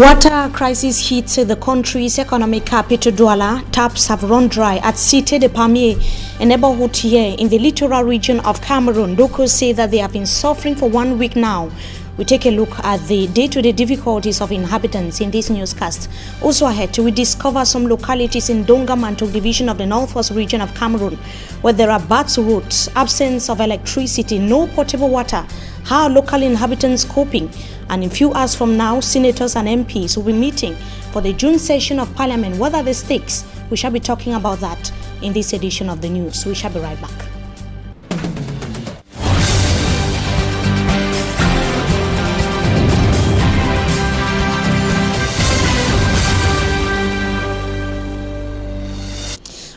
Water crisis hits the country's economic capital, Douala. Taps have run dry at Cité de Palmier, a neighborhood here in the littoral region of Cameroon. Locals say that they have been suffering for 1 week now. We take a look at the day-to-day difficulties of inhabitants in this newscast. Also ahead, we discover some localities in Donga-Mantok division of the northwest region of Cameroon, where there are bad roads, absence of electricity, no potable water. How are local inhabitants coping? And in few hours from now, senators and MPs will be meeting for the June session of Parliament. What are the stakes? We shall be talking about that in this edition of the news. We shall be right back.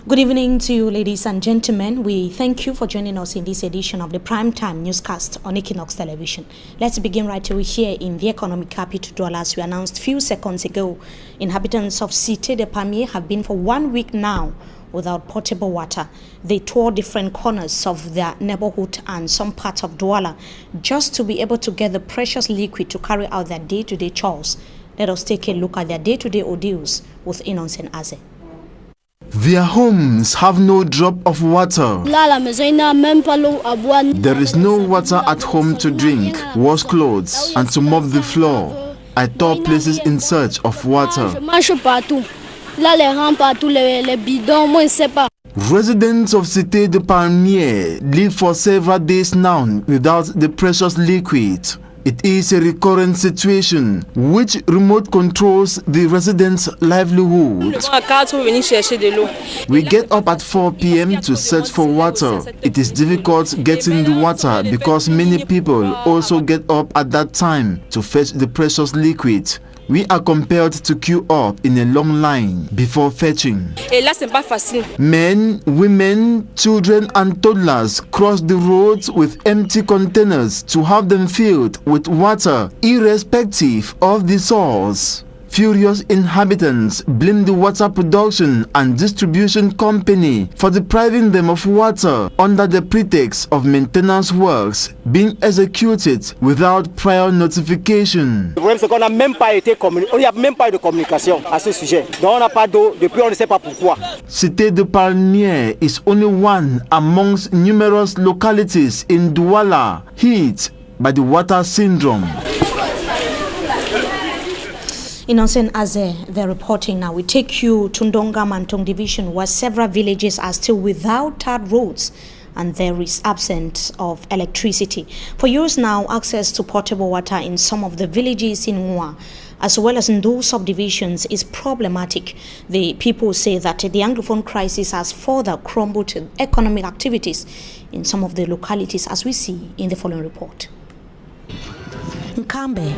Good evening to you, ladies and gentlemen. We thank you for joining us in this edition of the Primetime Newscast on Equinox Television. Let's begin right away here in the economic capital, Douala. As we announced a few seconds ago, inhabitants of Cité de Palmier have been for 1 week now without potable water. They tour different corners of their neighborhood and some parts of Douala just to be able to get the precious liquid to carry out their day-to-day chores. Let us take a look at their day-to-day ordeals with Innocent Aze. Their homes have no drop of water. There is no water at home to drink, wash clothes, and to mop the floor. I tour places in search of water. Residents of Cité de Palmier live for several days now without the precious liquid. It is a recurrent situation which remote controls the residents' livelihood. We get up at 4 p.m. to search for water. It is difficult getting the water because many people also get up at that time to fetch the precious liquid. We are compelled to queue up in a long line before fetching. Men, women, children and toddlers cross the roads with empty containers to have them filled with water, irrespective of the source. Furious inhabitants blame the water production and distribution company for depriving them of water under the pretext of maintenance works being executed without prior notification. Le problème c'est qu'on n'a même pas été on n'y a même pas eu de communication à ce sujet. Donc on n'a pas d'eau depuis on ne sait pas pourquoi. Cité de Palmier is only one amongst numerous localities in Douala hit by the water syndrome. Innocent Aze, they're reporting now. We take you to Donga-Mantok division, where several villages are still without tarred roads and there is absence of electricity. For years now, access to potable water in some of the villages in Nwa, as well as in those subdivisions, is problematic. The people say that the Anglophone crisis has further crumbled economic activities in some of the localities, as we see in the following report. Nkambe,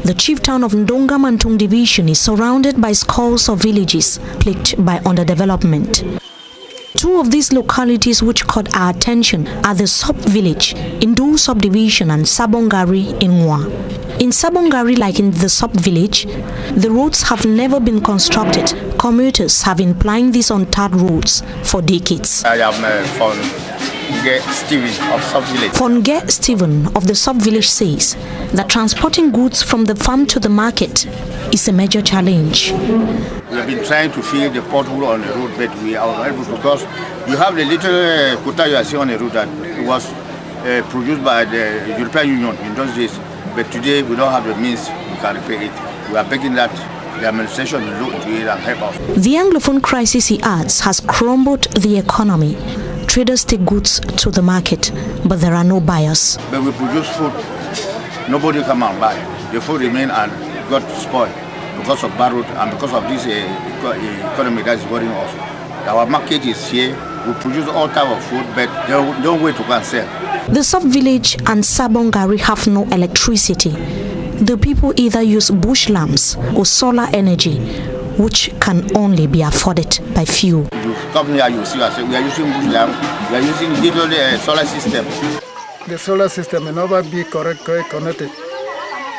the chief town of Donga-Mantok division, is surrounded by scores of villages plagued by underdevelopment. Two of these localities which caught our attention are the sub-village Indu subdivision and Sabongari in Nwa. In Sabongari, like in the sub-village, the roads have never been constructed. Commuters have been plying these untarred roads for decades. I am Steven of sub-village. Fonge Stephen of the sub-village says that transporting goods from the farm to the market is a major challenge. We have been trying to fill the pothole on the road, but we are unable because you have the little quota you are seeing on the road that was produced by the European Union in those days. But today we don't have the means we can repair it. We are begging that the administration will look into it and help us. The Anglophone crisis, he adds, has crumbled the economy. Traders take goods to the market, but there are no buyers. When we produce food, nobody come and buy. The food remain and got spoiled because of bad road and because of this economy that is worrying us. Our market is here. We produce all type of food, but there is no way to go and sell. The sub-village and Sabongari have no electricity. The people either use bush lamps or solar energy, which can only be afforded by few. You come here, you see us. We are using bush lamp. We are using little solar system. The solar system will never be correctly connected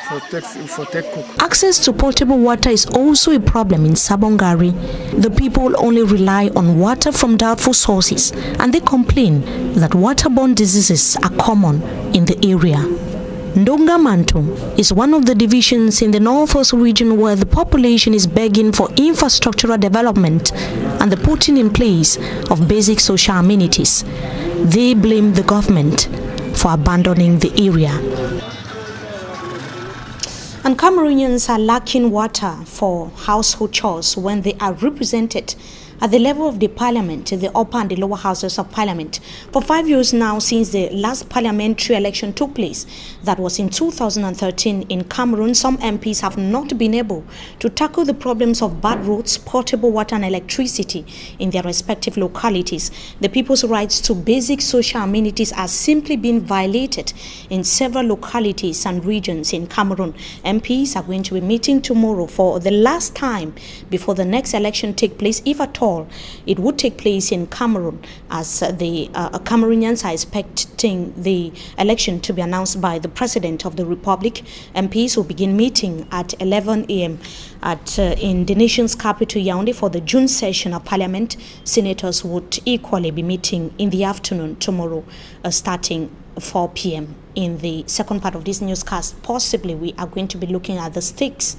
for take cook. Access to potable water is also a problem in Sabongari. The people only rely on water from doubtful sources, and they complain that waterborne diseases are common in the area. Ndongamanto is one of the divisions in the Northwest region where the population is begging for infrastructural development and the putting in place of basic social amenities. They blame the government for abandoning the area. And Cameroonians are lacking water for household chores when they are represented at the level of the parliament, the upper and the lower houses of parliament. For 5 years now, since the last parliamentary election took place, that was in 2013 in Cameroon, some MPs have not been able to tackle the problems of bad roads, potable water and electricity in their respective localities. The people's rights to basic social amenities are simply being violated in several localities and regions in Cameroon. MPs are going to be meeting tomorrow for the last time before the next election take place, if at all it would take place in Cameroon, as the Cameroonians are expecting the election to be announced by the President of the Republic. MPs will begin meeting at 11 a.m. in the nation's capital, Yaoundé, for the June session of Parliament. Senators would equally be meeting in the afternoon tomorrow, starting 4 p.m. In the second part of this newscast, possibly we are going to be looking at the stakes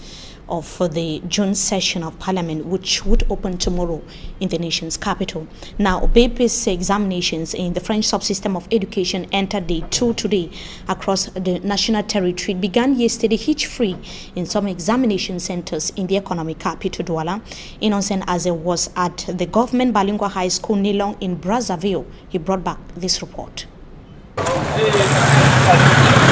of the June session of Parliament, which would open tomorrow in the nation's capital. Now, BP's examinations in the French subsystem of education entered day 2 today across the national territory. It began yesterday hitch-free in some examination centers in the economic capital, Douala. Innocent as it was at the government bilingual high school Nilong in Brazzaville, he brought back this report.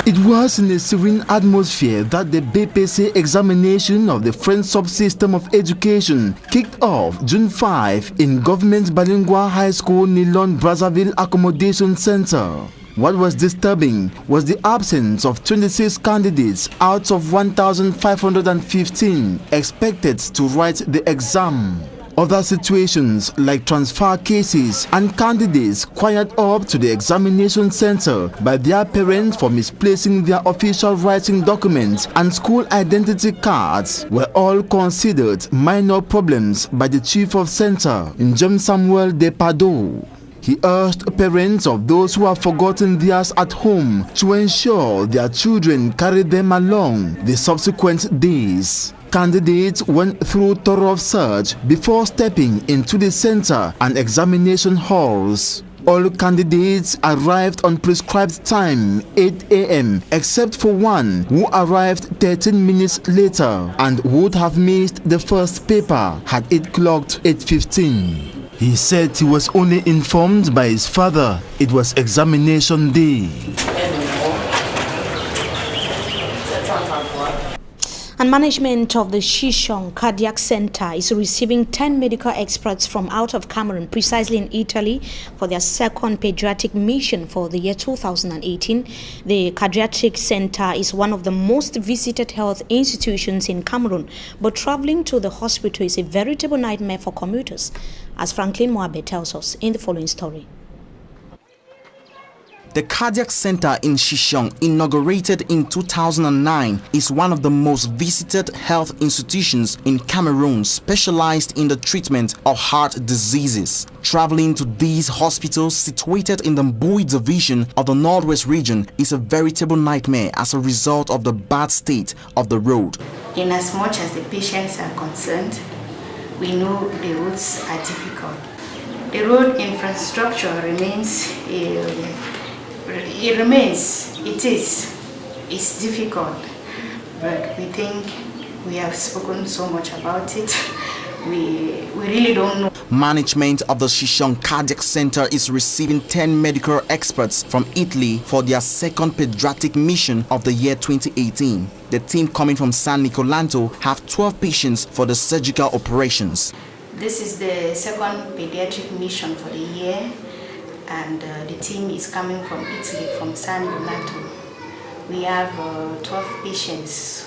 It was in a serene atmosphere that the BPC examination of the French subsystem of education kicked off June 5 in Government Bilingual High School Nilon Brazzaville Accommodation Center. What was disturbing was the absence of 26 candidates out of 1,515 expected to write the exam. Other situations like transfer cases and candidates quired up to the examination center by their parents for misplacing their official writing documents and school identity cards were all considered minor problems by the chief of center, Njem Samuel de Pardo. He urged parents of those who have forgotten theirs at home to ensure their children carry them along the subsequent days. Candidates went through thorough search before stepping into the center and examination halls. All candidates arrived on prescribed time, 8 a.m., except for one who arrived 13 minutes later and would have missed the first paper had it clocked 8:15. He said he was only informed by his father it was examination day. And management of the Shishong Cardiac Center is receiving 10 medical experts from out of Cameroon, precisely in Italy, for their second pediatric mission for the year 2018. The Cardiac Center is one of the most visited health institutions in Cameroon, but traveling to the hospital is a veritable nightmare for commuters, as Franklin Moabe tells us in the following story. The Cardiac Center in Shishong, inaugurated in 2009, is one of the most visited health institutions in Cameroon, specialized in the treatment of heart diseases. Traveling to these hospitals situated in the Mbui division of the Northwest region is a veritable nightmare as a result of the bad state of the road. In as much as the patients are concerned, we know the roads are difficult. The road infrastructure remains it's difficult, but we think we have spoken so much about it. We really don't know. Management of the Shishong Cardiac Center is receiving 10 medical experts from Italy for their second pediatric mission of the year 2018. The team coming from San Nicolanto have 12 patients for the surgical operations. This is the second pediatric mission for the year, and the team is coming from Italy, from San Nicolanto. We have 12 patients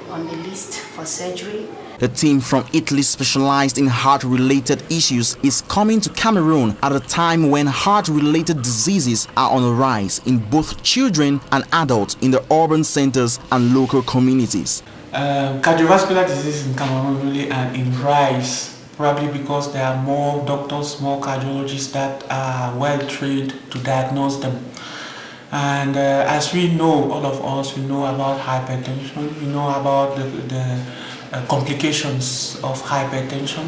on the list for surgery. The team from Italy, specialized in heart-related issues, is coming to Cameroon at a time when heart-related diseases are on the rise in both children and adults in the urban centers and local communities. Cardiovascular diseases in Cameroon really are in rise, probably because there are more doctors, more cardiologists that are well trained to diagnose them. And as we know, all of us, we know about hypertension, we know about the complications of hypertension,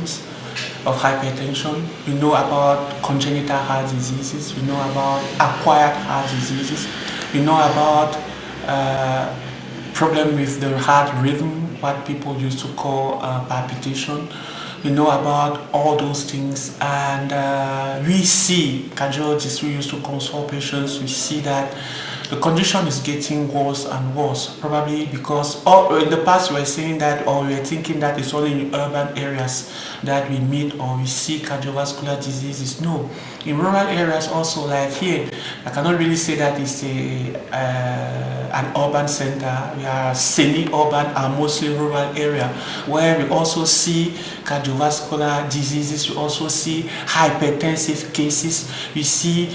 we know about congenital heart diseases, we know about acquired heart diseases, we know about problem with the heart rhythm, what people used to call palpitation. We know about all those things, and we see cardiologists, we used to consult patients, we see that the condition is getting worse and worse, probably because in the past we were saying that, or we were thinking that it's only in urban areas that we meet or we see cardiovascular diseases. No, in rural areas also, like here, I cannot really say that it's an urban center. We are semi-urban and mostly rural area where we also see cardiovascular diseases, we also see hypertensive cases, we see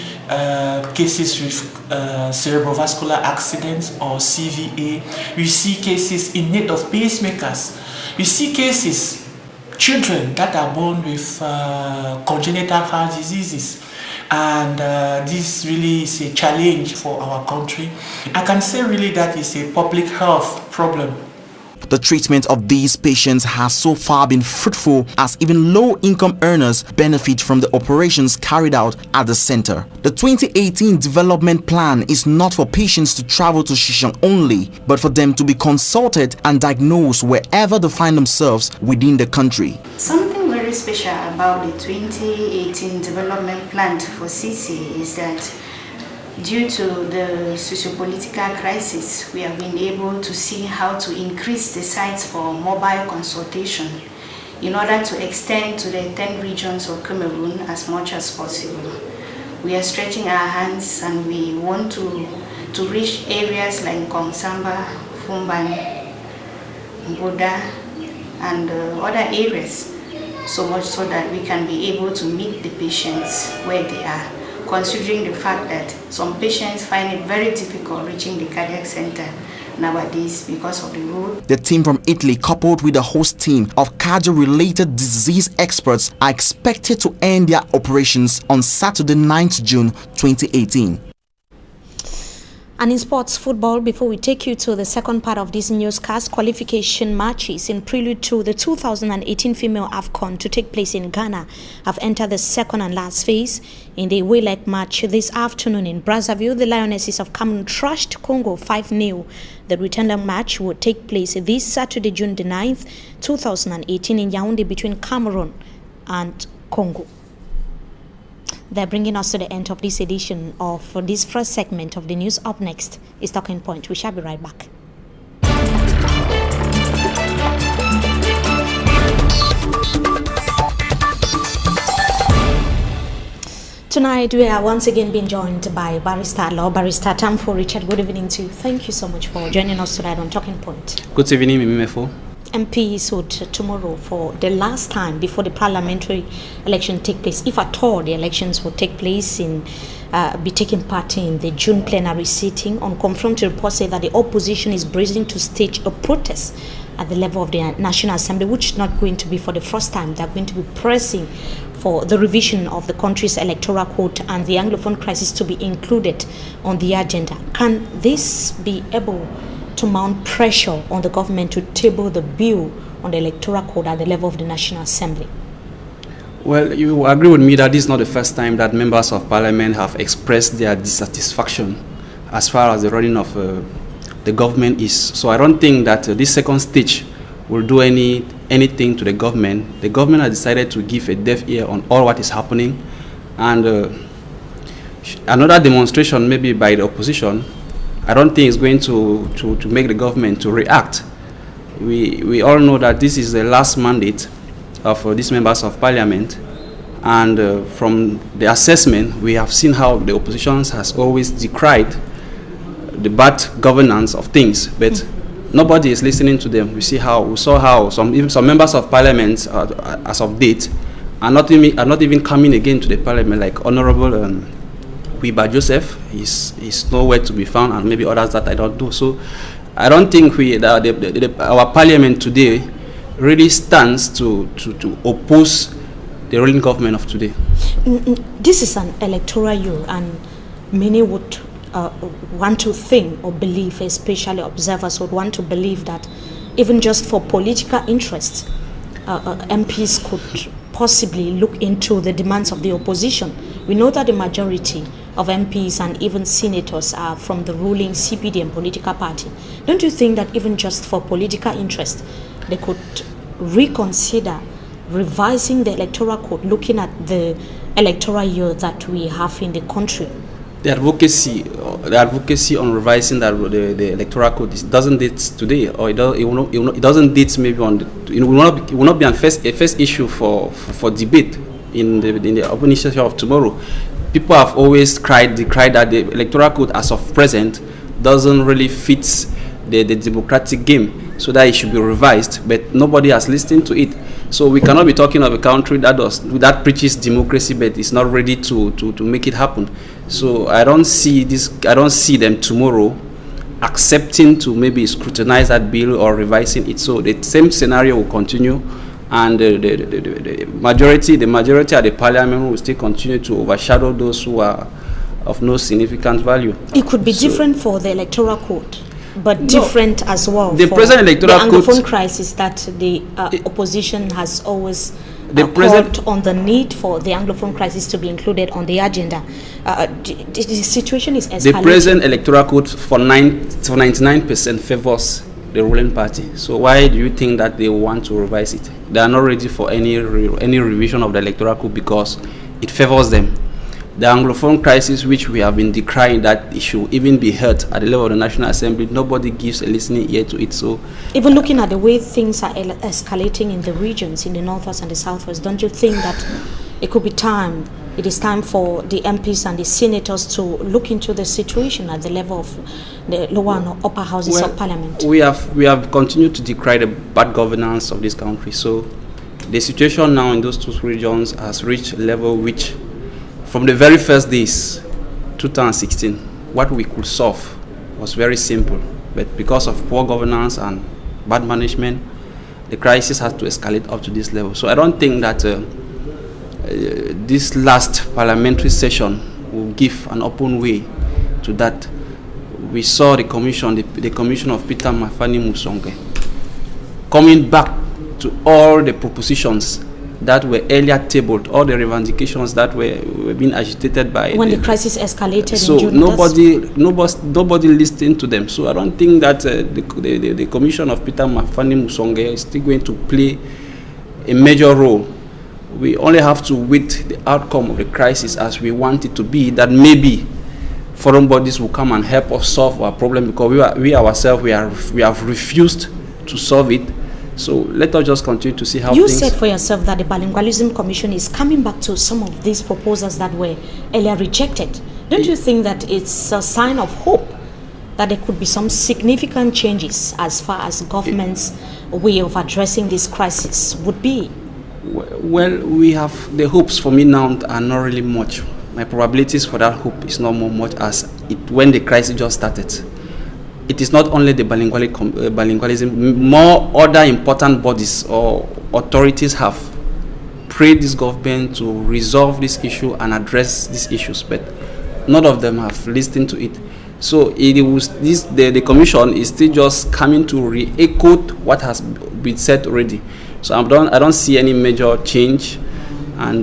cases with cerebrovascular accidents or CVA, we see cases in need of pacemakers, we see cases, children that are born with congenital heart diseases. And this really is a challenge for our country. I can say really that is a public health problem. The treatment of these patients has so far been fruitful, as even low-income earners benefit from the operations carried out at the center. The 2018 development plan is not for patients to travel to Shishang only, but for them to be consulted and diagnosed wherever they find themselves within the country. Something very special about the 2018 development plan for CC is that due to the socio-political crisis, we have been able to see how to increase the sites for mobile consultation in order to extend to the 10 regions of Cameroon as much as possible. We are stretching our hands and we want to reach areas like Kongsamba, Fumban, Boda, and other areas, so much so that we can be able to meet the patients where they are, considering the fact that some patients find it very difficult reaching the cardiac center nowadays because of the road. The team from Italy, coupled with the host team of cardio-related disease experts, are expected to end their operations on Saturday, 9th June 2018. And in sports football, before we take you to the second part of this newscast, qualification matches in prelude to the 2018 female AFCON to take place in Ghana have entered the second and last phase. In the away leg match this afternoon in Brazzaville, the Lionesses of Cameroon trashed Congo 5-0. The return leg match will take place this Saturday, June the 9th, 2018 in Yaoundé between Cameroon and Congo. They're bringing us to the end of this edition of this first segment of the news. Up next is Talking Point. We shall be right back. Tonight we are once again being joined by Barrister Law, Barrister Tamfo Richard. Good evening to you. Thank you so much for joining us tonight on Talking Point. Good evening, Mimefo. MPs would tomorrow, for the last time before the parliamentary election take place, if at all the elections will take place, be taking part in the June plenary sitting. On confronted reports say that the opposition is bracing to stage a protest at the level of the National Assembly, which is not going to be for the first time. They're going to be pressing for the revision of the country's electoral code and the Anglophone crisis to be included on the agenda. Can this be able to mount pressure on the government to table the bill on the electoral code at the level of the National Assembly? Well, you agree with me that this is not the first time that members of parliament have expressed their dissatisfaction as far as the running of the government is. So I don't think that this second stage will do anything to the government. The government has decided to give a deaf ear on all what is happening, and another demonstration maybe by the opposition, I don't think it's going to make the government to react. We all know that this is the last mandate of these members of parliament, and from the assessment we have seen how the opposition has always decried the bad governance of things, but nobody is listening to them. We saw how some members of parliament as of date are not even coming again to the parliament, like Honorable Wiba Joseph is nowhere to be found, and maybe others that I don't know. So I don't think our parliament today really stands to oppose the ruling government of today. This is an electoral year, and many would want to think or believe, especially observers would want to believe that even just for political interests, MPs could possibly look into the demands of the opposition. We know that the majority of MPs and even senators are from the ruling CPDM political party. Don't you think that even just for political interest, they could reconsider revising the electoral code, looking at the electoral year that we have in the country? The advocacy on revising the electoral code doesn't date today, or it doesn't date maybe on it will not be a first issue for debate in the open session of tomorrow. People have always cried that the electoral code as of present doesn't really fit the democratic game, so that it should be revised, but nobody has listened to it. So we cannot be talking of a country that preaches democracy but is not ready to make it happen. So I don't see them tomorrow accepting to maybe scrutinize that bill or revising it. So the same scenario will continue, and the majority at the parliament will still continue to overshadow those who are of no significant value. It could be different for the electoral code, but different as well the for present electoral the Anglophone code crisis that the opposition has always called on the need for the Anglophone crisis to be included on the agenda. The situation is escalating. The present electoral code for 99% favors the ruling party. So why do you think that they want to revise it? They are not ready for any revision of the electoral code because it favors them. The Anglophone crisis, which we have been decrying that it should even be heard at the level of the National Assembly, nobody gives a listening ear to it. So, even looking at the way things are escalating in the regions, in the northwest and the southwest, don't you think that it is time for the MPs and the senators to look into the situation at the level of the lower and upper houses of parliament? We have continued to decry the bad governance of this country. So the situation now in those two regions has reached a level which, from the very first days, 2016, what we could solve was very simple. But because of poor governance and bad management, the crisis has to escalate up to this level. So I don't think that this last parliamentary session will give an open way to that. We saw the commission of Peter Mafani Musonge coming back to all the propositions that were earlier tabled, all the revendications that were being agitated by when the crisis escalated. So in June, nobody listened to them. So I don't think that the commission of Peter Mafani Musonge is still going to play a major role. We only have to wait the outcome of the crisis as we want it to be, that maybe foreign bodies will come and help us solve our problem, because we ourselves have refused to solve it. So let us just continue to see how you said for yourself that the Bilingualism Commission is coming back to some of these proposals that were earlier rejected. Don't you think that it's a sign of hope that there could be some significant changes as far as government's way of addressing this crisis would be? Well, we have the hopes for me now are not really much. My probabilities for that hope is not more much as when the crisis just started. It is not only the bilingualism, more other important bodies or authorities have prayed this government to resolve this issue and address these issues, but none of them have listened to it. So the commission is still just coming to re-echo what has been said already. So I don't see any major change, and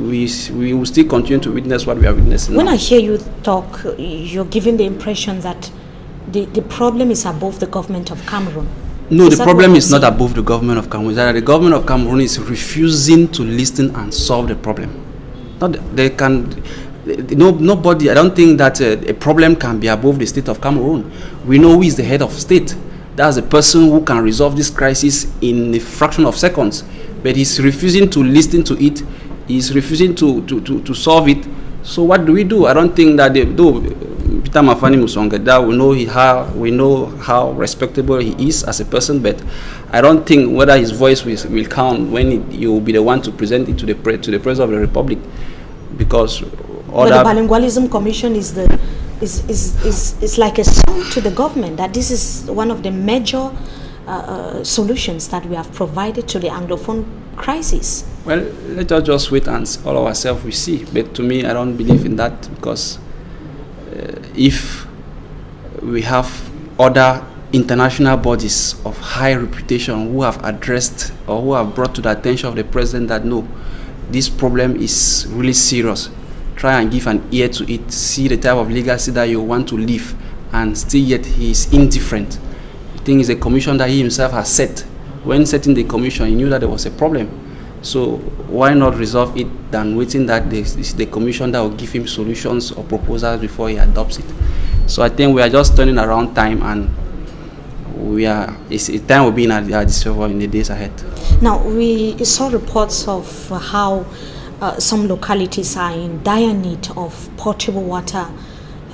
we will still continue to witness what we are witnessing now. When I hear you talk, you're giving the impression that the problem is above the government of Cameroon. No, the problem is not above the government of Cameroon. The government of Cameroon is refusing to listen and solve the problem. Nobody. I don't think that a problem can be above the state of Cameroon. We know who is the head of state. That's the person who can resolve this crisis in a fraction of seconds. But he's refusing to listen to it. He's refusing to solve it. So what do we do? I don't think that Peter Mafani Musonge, that we know how respectable he is as a person, but I don't think whether his voice will count when he will be the one to present it to the President of the Republic, because but the Bilingualism Commission is like a song to the government that this is one of the major solutions that we have provided to the Anglophone crisis. Well, let us just wait and all ourselves we see. But to me, I don't believe in that, because if we have other international bodies of high reputation who have addressed or who have brought to the attention of the president that no, this problem is really serious, try and give an ear to it, see the type of legacy that you want to leave, and still yet he is indifferent. I think it's a commission that he himself has set. When setting the commission, he knew that there was a problem. So why not resolve it than waiting that it's the commission that will give him solutions or proposals before he adopts it. So I think we are just turning around time, and time will be in our disfavor in the days ahead. Now, we saw reports of how some localities are in dire need of potable water,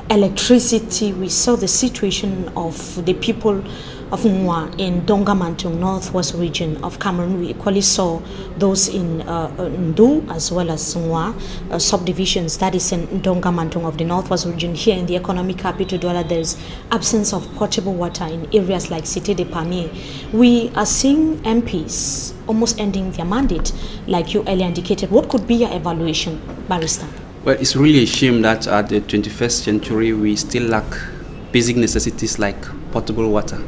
electricity. We saw the situation of the people of Nwa in Dongamantung, northwest region of Cameroon. We equally saw those in Ndu as well as Nwa subdivisions, that is in Dongamantung of the northwest region. Here in the economic capital Douala, there is absence of potable water in areas like Cité de Pamiers. We are seeing MPs almost ending their mandate, like you earlier indicated. What could be your evaluation, Barrister? Well, it's really a shame that at the 21st century we still lack basic necessities like potable water.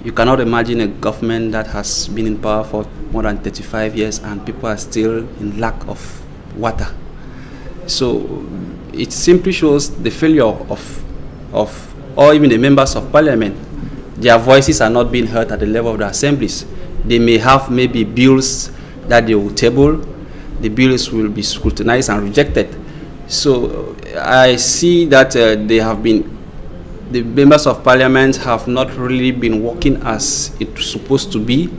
You cannot imagine a government that has been in power for more than 35 years and people are still in lack of water. So it simply shows the failure of or even the members of parliament. Their voices are not being heard at the level of the assemblies. They may have maybe bills that they will table. The bills will be scrutinized and rejected. So I see that the members of parliament have not really been working as it's supposed to be.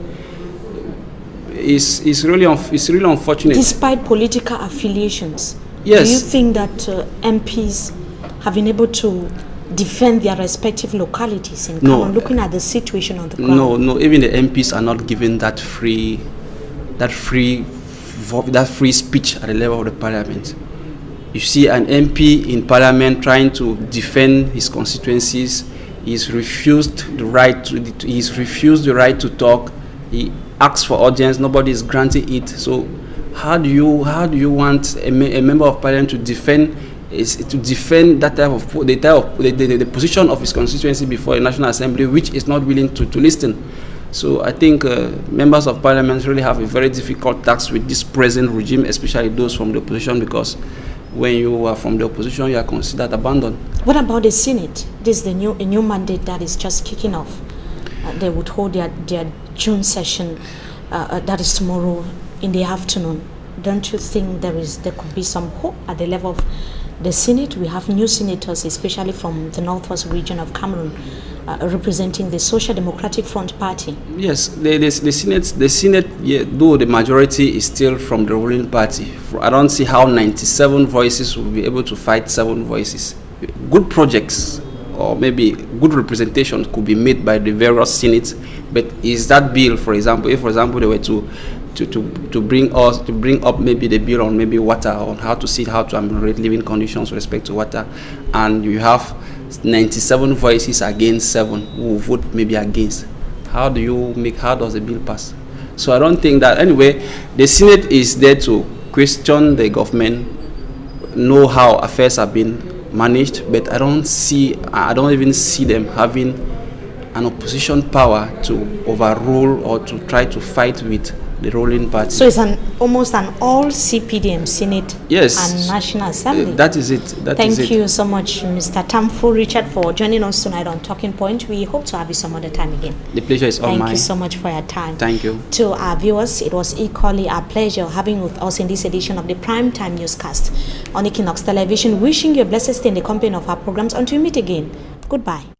It's really unfortunate. Despite political affiliations, yes. Do you think that MPs have been able to defend their respective localities in Cameroon, looking at the situation on the ground? No, even the MPs are not given that free speech at the level of the parliament. You see an MP in parliament trying to defend his constituencies. He's refused the right to talk. He asks for audience. Nobody is granting it. So how do you want a member of parliament to defend that type of the position of his constituency before a National Assembly, which is not willing to listen? So I think members of parliament really have a very difficult task with this present regime, especially those from the opposition, because when you are from the opposition, you are considered abandoned. What about the Senate? This is a new mandate that is just kicking off. They would hold their June session, that is tomorrow in the afternoon. Don't you think there could be some hope at the level of the Senate? We have new senators, especially from the northwest region of Cameroon, representing the Social Democratic Front Party. Yes, the Senate, yeah, though the majority is still from the ruling party. I don't see how 97 voices will be able to fight 7 voices. Good projects or maybe good representation could be made by the various senates, but is that bill, for example, if for example they were to bring up maybe the bill on maybe water, on how to ameliorate living conditions with respect to water, and you have 97 voices against 7 who will vote maybe against, how does the bill pass? So I don't think that, anyway, the Senate is there to question the government, know how affairs have been managed, but I don't even see them having an opposition power to overrule or to try to fight with the ruling party. So it's almost an all CPDM Senate, yes, and National Assembly. That is it. Thank you so much, Mr. Tamfo Richard, for joining us tonight on Talking Point. We hope to have you some other time again. The pleasure is all mine. Thank you so much for your time. Thank you. To our viewers, it was equally our pleasure having with us in this edition of the Primetime Newscast on Equinox Television. Wishing you a blessed stay in the company of our programs until we meet again. Goodbye.